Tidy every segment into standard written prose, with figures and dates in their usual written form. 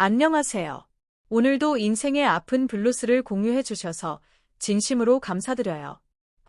안녕하세요. 오늘도 인생의 아픈 블루스를 공유해 주셔서 진심으로 감사드려요.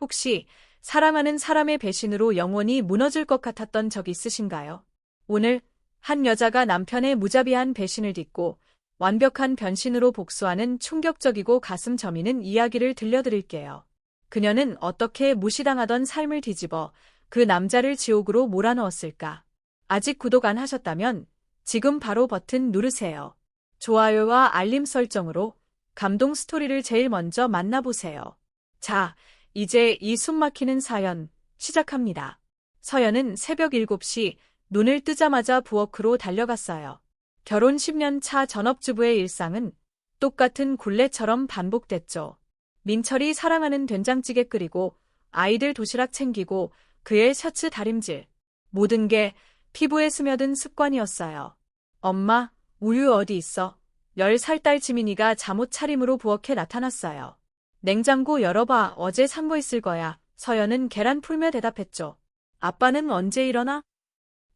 혹시 사랑하는 사람의 배신으로 영원히 무너질 것 같았던 적 있으신가요? 오늘 한 여자가 남편의 무자비한 배신을 딛고 완벽한 변신으로 복수하는 충격적이고 가슴 저미는 이야기를 들려드릴게요. 그녀는 어떻게 무시당하던 삶을 뒤집어 그 남자를 지옥으로 몰아넣었을까? 아직 구독 안 하셨다면 지금 바로 버튼 누르세요. 좋아요와 알림 설정으로 감동 스토리를 제일 먼저 만나보세요. 자, 이제 이 숨막히는 사연 시작합니다. 서연은 새벽 7시 눈을 뜨자마자 부엌으로 달려갔어요. 결혼 10년 차 전업주부의 일상은 똑같은 굴레처럼 반복됐죠. 민철이 사랑하는 된장찌개 끓이고 아이들 도시락 챙기고 그의 셔츠 다림질. 모든 게 피부에 스며든 습관이었어요. 엄마, 우유 어디 있어? 10살 딸 지민이가 잠옷 차림으로 부엌에 나타났어요. 냉장고 열어봐. 어제 산 거 있을 거야. 서연은 계란 풀며 대답했죠. 아빠는 언제 일어나?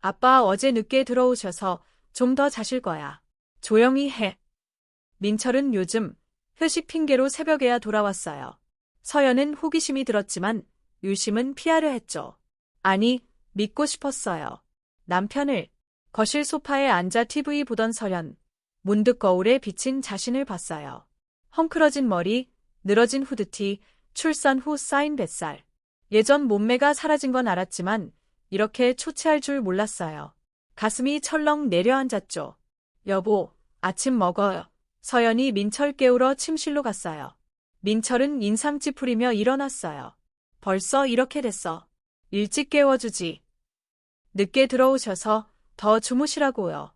아빠 어제 늦게 들어오셔서 좀 더 자실 거야. 조용히 해. 민철은 요즘 회식 핑계로 새벽에야 돌아왔어요. 서연은 호기심이 들었지만 유심은 피하려 했죠. 아니, 믿고 싶었어요. 남편을. 거실 소파에 앉아 TV 보던 서연. 문득 거울에 비친 자신을 봤어요. 헝클어진 머리, 늘어진 후드티, 출산 후 쌓인 뱃살. 예전 몸매가 사라진 건 알았지만 이렇게 초췌할 줄 몰랐어요. 가슴이 철렁 내려앉았죠. 여보, 아침 먹어요. 서연이 민철 깨우러 침실로 갔어요. 민철은 인상 찌푸리며 일어났어요. 벌써 이렇게 됐어. 일찍 깨워주지. 늦게 들어오셔서 더 주무시라고요.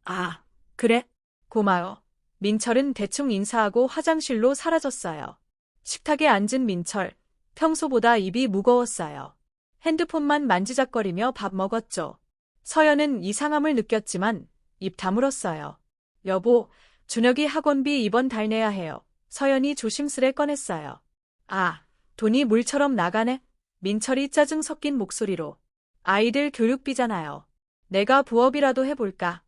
아, 그래? 고마워. 민철은 대충 인사하고 화장실로 사라졌어요. 식탁에 앉은 민철, 평소보다 입이 무거웠어요. 핸드폰만 만지작거리며 밥 먹었죠. 서연은 이상함을 느꼈지만 입 다물었어요. 여보, 준혁이 학원비 이번 달 내야 해요. 서연이 조심스레 꺼냈어요. 아, 돈이 물처럼 나가네? 민철이 짜증 섞인 목소리로. 아이들 교육비잖아요. 내가 부업이라도 해볼까?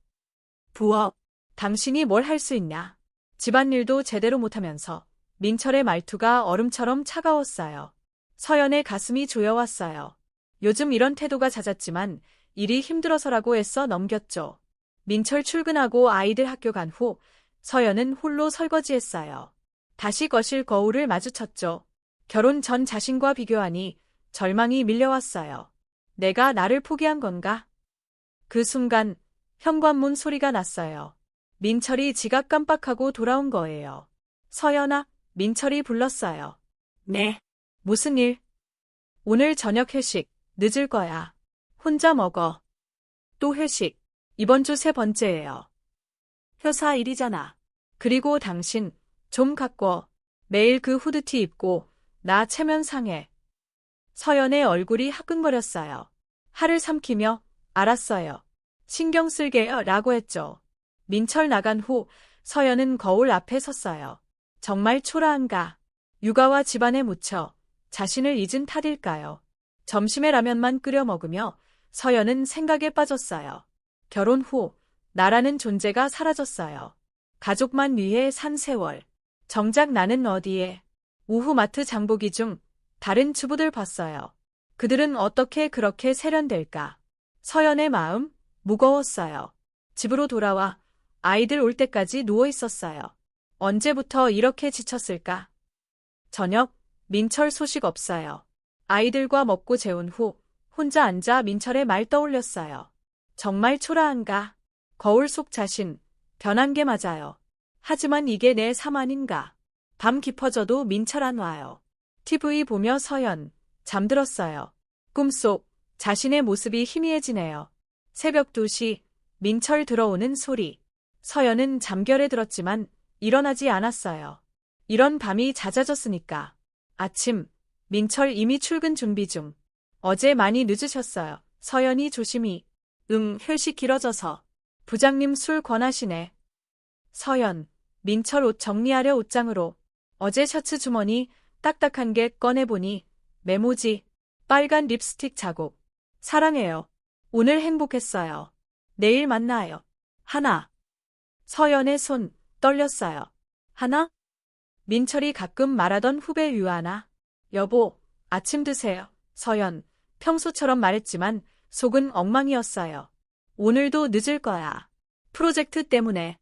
부업? 당신이 뭘 할 수 있냐? 집안일도 제대로 못하면서. 민철의 말투가 얼음처럼 차가웠어요. 서연의 가슴이 조여왔어요. 요즘 이런 태도가 잦았지만 일이 힘들어서라고 애써 넘겼죠. 민철 출근하고 아이들 학교 간 후 서연은 홀로 설거지했어요. 다시 거실 거울을 마주쳤죠. 결혼 전 자신과 비교하니 절망이 밀려왔어요. 내가 나를 포기한 건가? 그 순간 현관문 소리가 났어요. 민철이 지갑 깜빡하고 돌아온 거예요. 서연아, 민철이 불렀어요. 네. 무슨 일? 오늘 저녁 회식, 늦을 거야. 혼자 먹어. 또 회식. 이번 주 3번째예요. 회사 일이잖아. 그리고 당신, 좀 갖고 와. 매일 그 후드티 입고 나 체면 상해. 서연의 얼굴이 화끈거렸어요. 화를 삼키며 알았어요. 신경 쓸게요 라고 했죠. 민철 나간 후 서연은 거울 앞에 섰어요. 정말 초라한가? 육아와 집안에 묻혀 자신을 잊은 탓일까요? 점심에 라면만 끓여 먹으며 서연은 생각에 빠졌어요. 결혼 후 나라는 존재가 사라졌어요. 가족만 위해 산 세월. 정작 나는 어디에? 오후 마트 장보기 중 다른 주부들 봤어요. 그들은 어떻게 그렇게 세련될까? 서연의 마음 무거웠어요. 집으로 돌아와 아이들 올 때까지 누워 있었어요. 언제부터 이렇게 지쳤을까? 저녁, 민철 소식 없어요. 아이들과 먹고 재운 후 혼자 앉아 민철의 말 떠올렸어요. 정말 초라한가? 거울 속 자신, 변한 게 맞아요. 하지만 이게 내 삶 아닌가? 밤 깊어져도 민철 안 와요. TV 보며 서연, 잠들었어요. 꿈속, 자신의 모습이 희미해지네요. 새벽 2시, 민철 들어오는 소리. 서연은 잠결에 들었지만 일어나지 않았어요. 이런 밤이 잦아졌으니까. 아침, 민철 이미 출근 준비 중. 어제 많이 늦으셨어요. 서연이 조심히. 회식 길어져서. 부장님 술 권하시네. 서연, 민철 옷 정리하려 옷장으로. 어제 셔츠 주머니 딱딱한 게 꺼내보니 메모지, 빨간 립스틱 자국. 사랑해요. 오늘 행복했어요. 내일 만나요. 하나. 서연의 손 떨렸어요. 하나? 민철이 가끔 말하던 후배 유아나. 여보, 아침 드세요. 서연, 평소처럼 말했지만 속은 엉망이었어요. 오늘도 늦을 거야. 프로젝트 때문에.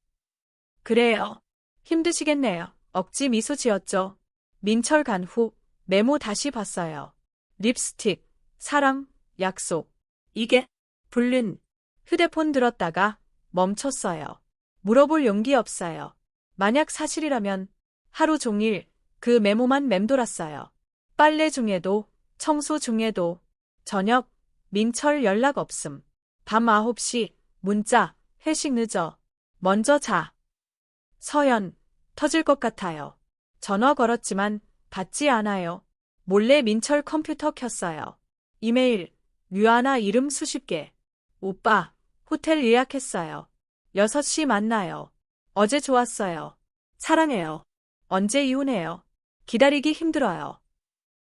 그래요. 힘드시겠네요. 억지 미소 지었죠. 민철 간 후 메모 다시 봤어요. 립스틱, 사랑, 약속. 이게 불륜. 휴대폰 들었다가 멈췄어요. 물어볼 용기 없어요. 만약 사실이라면 하루 종일 그 메모만 맴돌았어요. 빨래 중에도, 청소 중에도, 저녁, 민철 연락 없음. 밤 9시, 문자, 회식 늦어. 먼저 자. 서연, 터질 것 같아요. 전화 걸었지만 받지 않아요. 몰래 민철 컴퓨터 켰어요. 이메일, 유아나 이름 수십 개. 오빠, 호텔 예약했어요. 6시 만나요. 어제 좋았어요. 사랑해요. 언제 이혼해요? 기다리기 힘들어요.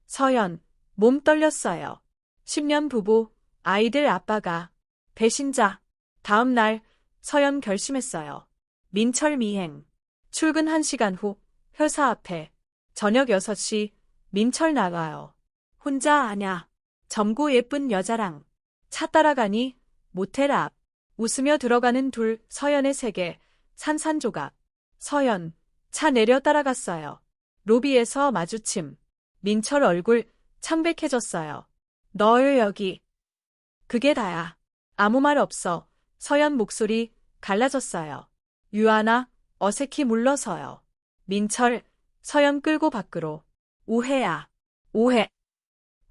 서연, 몸 떨렸어요. 10년 부부, 아이들 아빠가. 배신자. 다음 날, 서연 결심했어요. 민철 미행. 출근 1시간 후, 회사 앞에. 저녁 6시, 민철 나가요. 혼자 아냐. 젊고 예쁜 여자랑. 차 따라가니, 모텔 앞. 웃으며 들어가는 둘, 서연의 세계. 산산조각. 서연, 차 내려 따라갔어요. 로비에서 마주침. 민철 얼굴 창백해졌어요. 널 여기. 그게 다야. 아무 말 없어. 서연 목소리 갈라졌어요. 유아나 어색히 물러서요. 민철, 서연 끌고 밖으로. 오해야. 오해.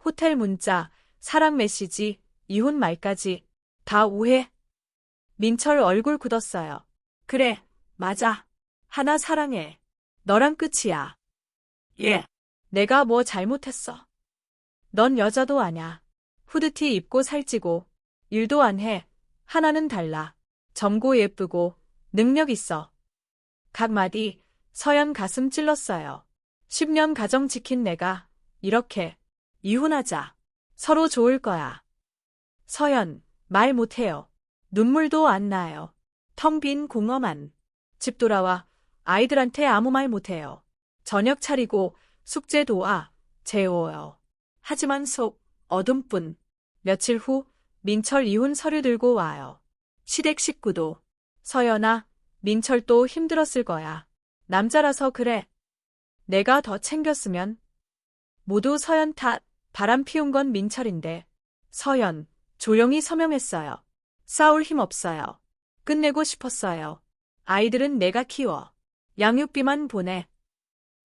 호텔 문자, 사랑 메시지, 이혼 말까지. 다 오해. 민철 얼굴 굳었어요. 그래, 맞아. 하나 사랑해. 너랑 끝이야. 예. 내가 뭐 잘못했어. 넌 여자도 아냐. 후드티 입고 살찌고, 일도 안 해. 하나는 달라. 젊고 예쁘고, 능력 있어. 각 마디, 서연 가슴 찔렀어요. 10년 가정 지킨 내가, 이렇게, 이혼하자. 서로 좋을 거야. 서연, 말 못해요. 눈물도 안 나요. 텅 빈 공허만. 집 돌아와, 아이들한테 아무 말 못해요. 저녁 차리고, 숙제 도와, 재워요. 하지만 속, 어둠뿐. 며칠 후, 민철 이혼 서류 들고 와요. 시댁 식구도. 서연아, 민철도 힘들었을 거야. 남자라서 그래. 내가 더 챙겼으면. 모두 서연 탓, 바람 피운 건 민철인데. 서연, 조용히 서명했어요. 싸울 힘 없어요. 끝내고 싶었어요. 아이들은 내가 키워. 양육비만 보내.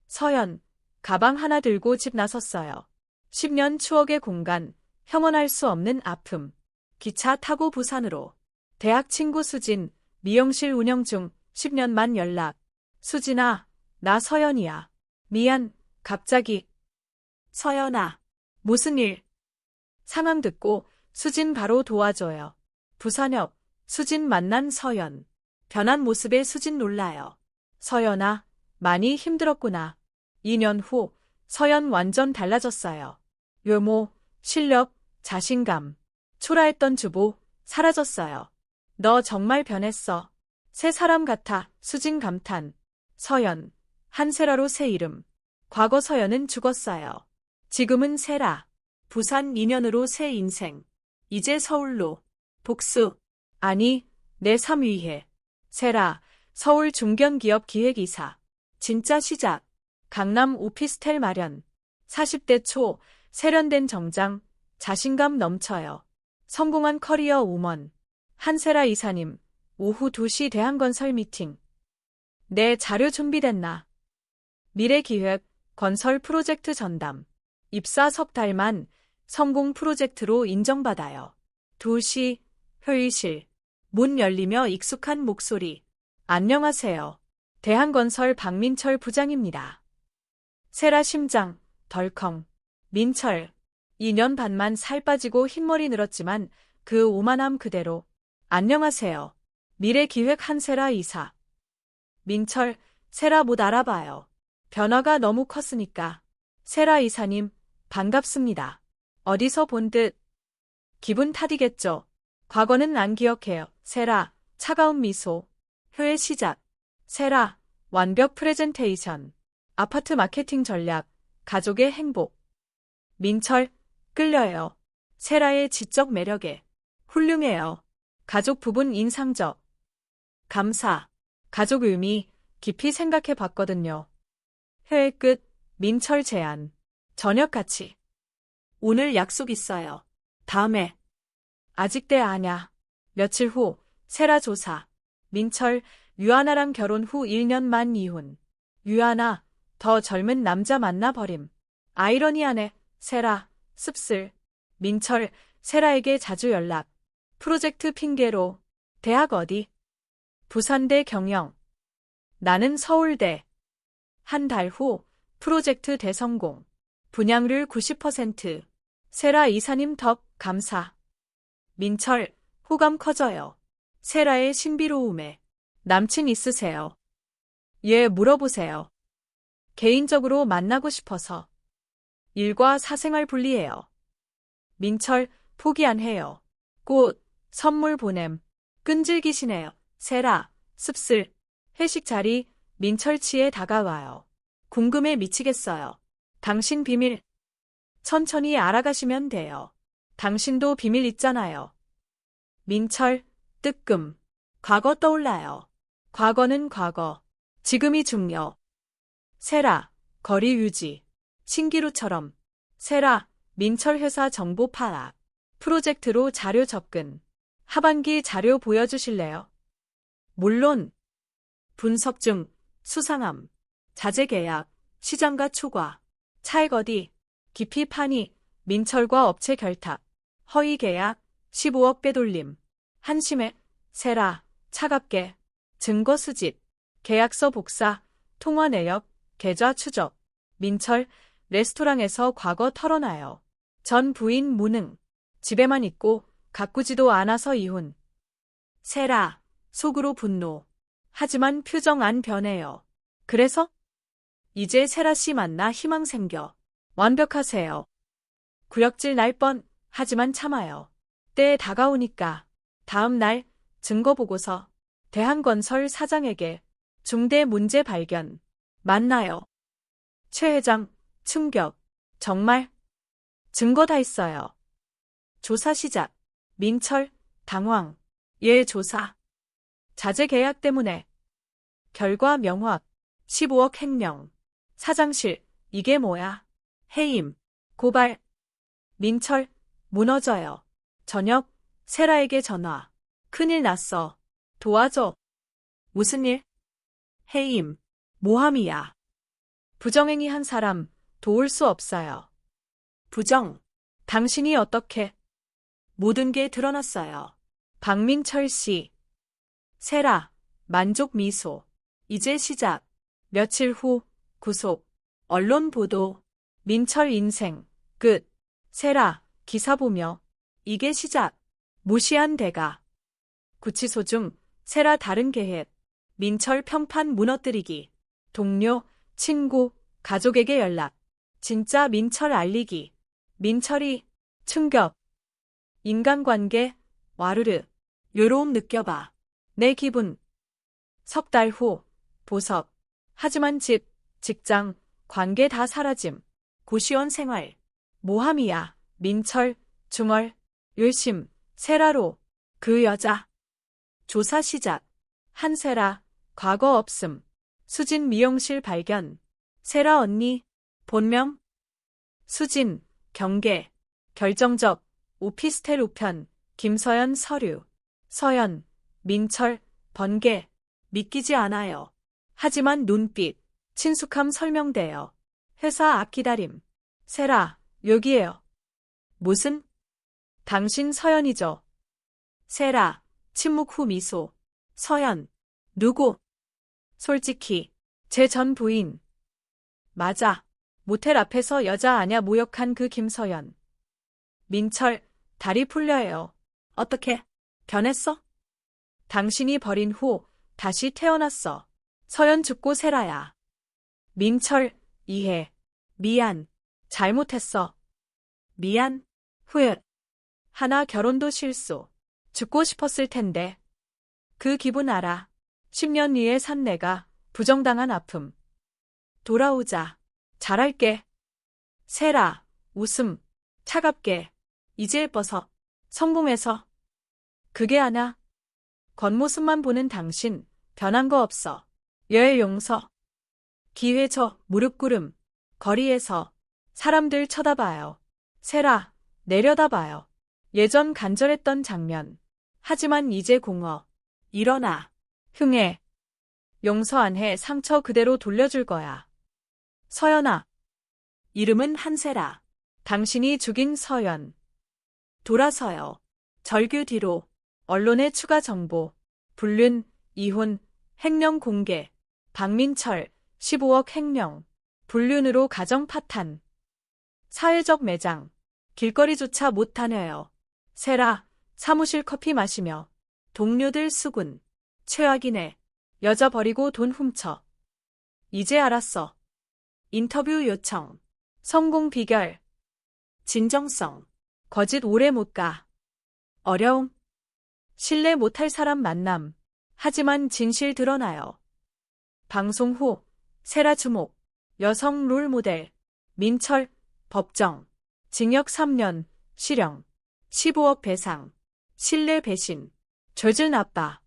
서연, 가방 하나 들고 집 나섰어요. 10년 추억의 공간, 형언할 수 없는 아픔. 기차 타고 부산으로. 대학 친구 수진, 미용실 운영 중 10년만 연락. 수진아, 나 서연이야. 미안, 갑자기. 서연아, 무슨 일? 상황 듣고 수진 바로 도와줘요. 부산역, 수진 만난 서연. 변한 모습에 수진 놀라요. 서연아, 많이 힘들었구나. 2년 후, 서연 완전 달라졌어요. 외모, 실력, 자신감. 초라했던 주부, 사라졌어요. 너 정말 변했어. 새 사람 같아. 수진 감탄. 서연, 한세라로 새 이름. 과거 서연은 죽었어요. 지금은 세라. 부산 인연으로 새 인생. 이제 서울로. 복수. 아니, 내 삶 위해. 세라, 서울 중견기업 기획이사. 진짜 시작. 강남 오피스텔 마련. 40대 초, 세련된 정장, 자신감 넘쳐요. 성공한 커리어 우먼. 한세라 이사님, 오후 2시 대한건설 미팅. 내 자료 준비됐나? 미래기획, 건설 프로젝트 전담. 입사 석 달만 성공 프로젝트로 인정받아요. 2시, 회의실. 문 열리며 익숙한 목소리. 안녕하세요. 대한건설 박민철 부장입니다. 세라 심장, 덜컹. 민철. 2년 반만 살 빠지고 흰머리 늘었지만 그 오만함 그대로. 안녕하세요. 미래기획 한세라 이사. 민철, 세라 못 알아봐요. 변화가 너무 컸으니까. 세라 이사님, 반갑습니다. 어디서 본 듯. 기분 탓이겠죠. 과거는 안 기억해요. 세라, 차가운 미소. 회의 시작. 세라, 완벽 프레젠테이션. 아파트 마케팅 전략, 가족의 행복. 민철, 끌려요. 세라의 지적 매력에. 훌륭해요. 가족 부분 인상적. 감사. 가족 의미, 깊이 생각해 봤거든요. 회의 끝, 민철 제안. 저녁 같이. 오늘 약속 있어요. 다음에. 아직 때 아냐. 며칠 후, 세라 조사. 민철, 유아나랑 결혼 후 1년 만 이혼. 유아나, 더 젊은 남자 만나버림. 아이러니하네. 세라, 씁쓸. 민철, 세라에게 자주 연락. 프로젝트 핑계로. 대학 어디? 부산대 경영. 나는 서울대. 한 달 후, 프로젝트 대성공. 분양률 90%. 세라 이사님 덕, 감사. 민철, 호감 커져요. 세라의 신비로움에. 남친 있으세요? 예, 물어보세요. 개인적으로 만나고 싶어서. 일과 사생활 분리해요. 민철, 포기 안 해요. 꽃, 선물 보냄. 끈질기시네요. 세라, 씁쓸. 회식 자리, 민철치에 다가와요. 궁금해 미치겠어요. 당신 비밀. 천천히 알아가시면 돼요. 당신도 비밀 있잖아요. 민철, 뜨끔. 과거 떠올라요. 과거는 과거. 지금이 중요. 세라, 거리 유지. 신기루처럼. 세라, 민철 회사 정보 파악. 프로젝트로 자료 접근. 하반기 자료 보여주실래요? 물론. 분석 중, 수상함. 자재 계약, 시장가 초과. 차액 어디? 깊이 파니, 민철과 업체 결탁. 허위 계약, 15억 빼돌림. 한심해, 세라, 차갑게. 증거 수집. 계약서 복사, 통화 내역, 계좌 추적. 민철, 레스토랑에서 과거 털어놔요. 전 부인 무능. 집에만 있고 가꾸지도 않아서 이혼. 세라, 속으로 분노. 하지만 표정 안 변해요. 그래서? 이제 세라 씨 만나 희망 생겨. 완벽하세요. 구역질 날 뻔, 하지만 참아요. 때 다가오니까. 다음 날, 증거보고서. 대한건설 사장에게. 중대 문제 발견. 만나요. 최 회장, 충격. 정말? 증거 다 있어요. 조사 시작. 민철, 당황. 예, 조사. 자재 계약 때문에. 결과 명확. 15억 횡령. 사장실, 이게 뭐야? 해임. 고발. 민철, 무너져요. 저녁, 세라에게 전화. 큰일 났어. 도와줘. 무슨 일? 해임. 모함이야. 부정행위 한 사람, 도울 수 없어요. 부정. 당신이 어떻게? 모든 게 드러났어요. 박민철 씨. 세라, 만족 미소. 이제 시작. 며칠 후, 구속. 언론 보도. 민철 인생. 끝. 세라, 기사 보며. 이게 시작. 무시한 대가. 구치소 중, 세라 다른 계획. 민철 평판 무너뜨리기. 동료, 친구, 가족에게 연락. 진짜 민철 알리기. 민철이, 충격. 인간관계, 와르르. 요로움 느껴봐. 내 기분. 석 달 후, 보석. 하지만 집, 직장, 관계 다 사라짐. 고시원 생활. 모함이야. 민철, 중얼, 열심, 세라로. 그 여자. 조사 시작. 한세라, 과거 없음. 수진 미용실 발견. 세라 언니, 본명. 수진, 경계. 결정적, 오피스텔 우편. 김서연 서류. 서연, 민철, 번개. 믿기지 않아요. 하지만 눈빛, 친숙함 설명돼요. 회사 앞 기다림. 세라, 여기에요. 무슨? 당신 서연이죠. 세라, 침묵 후 미소. 서연, 누구? 솔직히, 제 전 부인. 맞아. 모텔 앞에서 여자 아냐 모욕한 그 김서연. 민철, 다리 풀려요. 어떻게? 변했어? 당신이 버린 후 다시 태어났어. 서연 죽고 세라야. 민철, 이해. 미안. 잘못했어. 미안. 후회. 하나 결혼도 실수. 죽고 싶었을 텐데. 그 기분 알아. 10년 뒤에 산 내가 부정당한 아픔. 돌아오자. 잘할게. 세라. 웃음. 차갑게. 이제 예뻐서. 성공해서. 그게 하나. 겉모습만 보는 당신. 변한 거 없어. 여의 용서. 기회 줘. 무릎 꿇음. 거리에서. 사람들 쳐다봐요. 세라. 내려다봐요. 예전 간절했던 장면. 하지만 이제 공허. 일어나. 흥해. 용서 안 해. 상처 그대로 돌려줄 거야. 서연아. 이름은 한세라. 당신이 죽인 서연. 돌아서요. 절규 뒤로. 언론의 추가 정보. 불륜, 이혼, 횡령 공개. 박민철, 15억 횡령. 불륜으로 가정 파탄. 사회적 매장. 길거리조차 못 다녀요. 세라. 사무실 커피 마시며. 동료들 수군. 최악이네. 여자 버리고 돈 훔쳐. 이제 알았어. 인터뷰 요청. 성공 비결. 진정성. 거짓 오래 못 가. 어려움. 신뢰 못할 사람 만남. 하지만 진실 드러나요. 방송 후. 세라 주목. 여성 롤모델. 민철. 법정. 징역 3년. 실형. 15억 배상. 신뢰 배신. 죄질 나빠.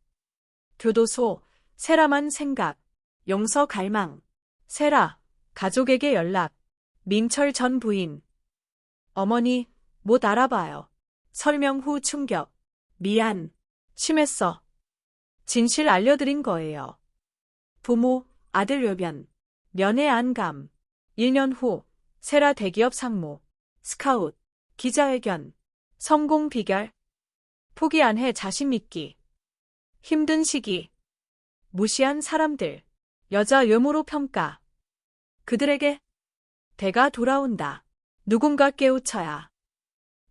교도소. 세라만 생각. 용서 갈망. 세라. 가족에게 연락. 민철 전 부인. 어머니. 못 알아봐요. 설명 후 충격. 미안. 심했어. 진실 알려드린 거예요. 부모. 아들 외변. 면회 안감. 1년 후. 세라 대기업 상무. 스카웃. 기자회견. 성공 비결. 포기 안 해 자신 믿기. 힘든 시기. 무시한 사람들. 여자 외모로 평가. 그들에게 대가 돌아온다. 누군가 깨우쳐야.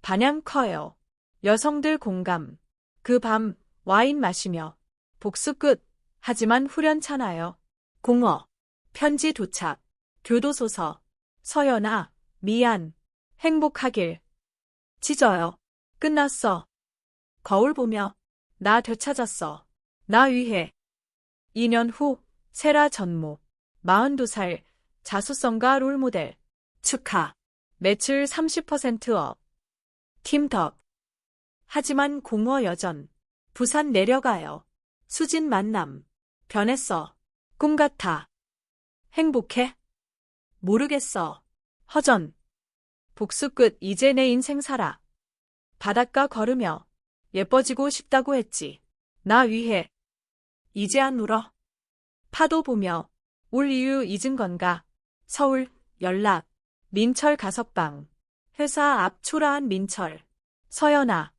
반향 커요. 여성들 공감. 그 밤 와인 마시며. 복수 끝. 하지만 후련찮아요. 공허. 편지 도착. 교도소서. 서연아. 미안. 행복하길. 찢어요. 끝났어. 거울 보며. 나 되찾았어. 나 위해. 2년 후. 세라 전무. 42살. 자수성가 롤모델. 축하. 매출 30%업. 팀 덕. 하지만 공허 여전. 부산 내려가요. 수진 만남. 변했어. 꿈 같아. 행복해? 모르겠어. 허전. 복수 끝. 이제 내 인생 살아. 바닷가 걸으며. 예뻐지고 싶다고 했지. 나 위해. 이제 안 울어. 파도 보며. 울 이유 잊은 건가? 서울. 연락. 민철 가석방. 회사 앞 초라한 민철. 서연아.